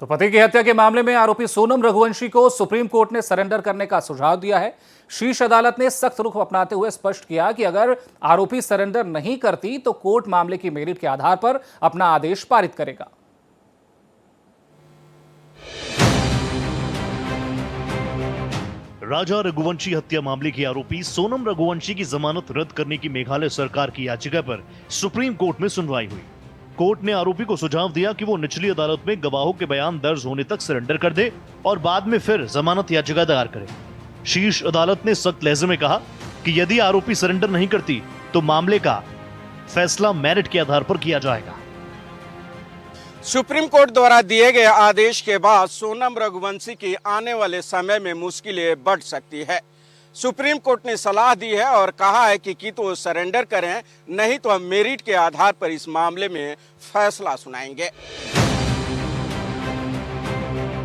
तो पति की हत्या के मामले में आरोपी सोनम रघुवंशी को सुप्रीम कोर्ट ने सरेंडर करने का सुझाव दिया है। शीर्ष अदालत ने सख्त रुख अपनाते हुए स्पष्ट किया कि अगर आरोपी सरेंडर नहीं करती तो कोर्ट मामले की मेरिट के आधार पर अपना आदेश पारित करेगा। राजा रघुवंशी हत्या मामले की आरोपी सोनम रघुवंशी की जमानत रद्द करने की मेघालय सरकार की याचिका पर सुप्रीम कोर्ट में सुनवाई हुई। कोर्ट ने आरोपी को सुझाव दिया कि वो निचली अदालत में गवाहों के बयान दर्ज होने तक सरेंडर कर दे और बाद में फिर जमानत याचिका दायर करे। शीर्ष अदालत ने सख्त लहजे में कहा कि यदि आरोपी सरेंडर नहीं करती तो मामले का फैसला मेरिट के आधार पर किया जाएगा। सुप्रीम कोर्ट द्वारा दिए गए आदेश के बाद सोनम रघुवंशी की आने वाले समय में मुश्किलें बढ़ सकती है। सुप्रीम कोर्ट ने सलाह दी है और कहा है कि तो सरेंडर करें, नहीं तो हम मेरिट के आधार पर इस मामले में फैसला सुनाएंगे।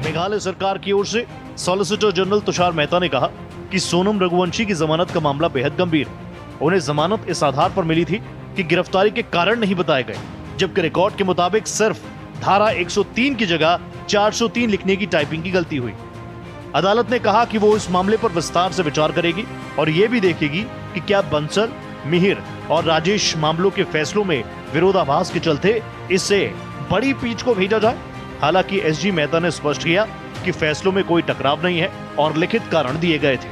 मेघालय सरकार की ओर से सॉलिसिटर जनरल तुषार मेहता ने कहा कि सोनम रघुवंशी की जमानत का मामला बेहद गंभीर है। उन्हें जमानत इस आधार पर मिली थी कि गिरफ्तारी के कारण नहीं बताए गए, जबकि रिकॉर्ड के मुताबिक सिर्फ धारा 103 की जगह 403 लिखने की टाइपिंग की गलती हुई। अदालत ने कहा कि वो इस मामले पर विस्तार से विचार करेगी और ये भी देखेगी कि क्या बंसल, मिहिर और राजेश मामलों के फैसलों में विरोधाभास के चलते इससे बड़ी पीठ को भेजा जाए। हालांकि एसजी मेहता ने स्पष्ट किया कि फैसलों में कोई टकराव नहीं है और लिखित कारण दिए गए थे।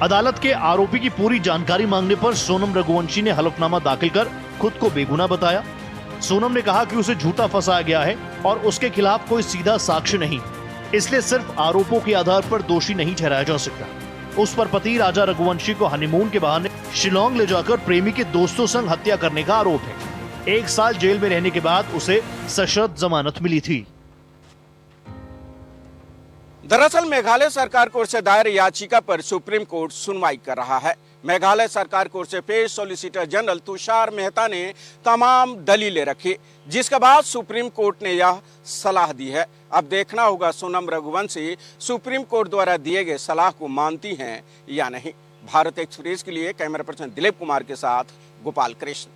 अदालत के आरोपी की पूरी जानकारी मांगने पर सोनम रघुवंशी ने हलफनामा दाखिल कर खुद को बेगुनाह बताया। सोनम ने कहा कि उसे झूठा फंसाया गया है और उसके खिलाफ कोई सीधा साक्ष्य नहीं, इसलिए सिर्फ आरोपों के आधार पर दोषी नहीं ठहराया जा सकता। उस पर पति राजा रघुवंशी को हनीमून के बहाने शिलोंग ले जाकर प्रेमी के दोस्तों संग हत्या करने का आरोप है। 1 साल जेल में रहने के बाद उसे सशर्त जमानत मिली थी। दरअसल मेघालय सरकार की ओर से दायर याचिका पर सुप्रीम कोर्ट सुनवाई कर रहा है। मेघालय सरकार की ओर से पेश सॉलिसिटर जनरल तुषार मेहता ने तमाम दलीलें रखी, जिसके बाद सुप्रीम कोर्ट ने यह सलाह दी है। अब देखना होगा सोनम रघुवंशी सुप्रीम कोर्ट द्वारा दिए गए सलाह को मानती हैं या नहीं। भारत एक्सप्रेस के लिए कैमरा पर्सन दिलीप कुमार के साथ गोपाल कृष्ण।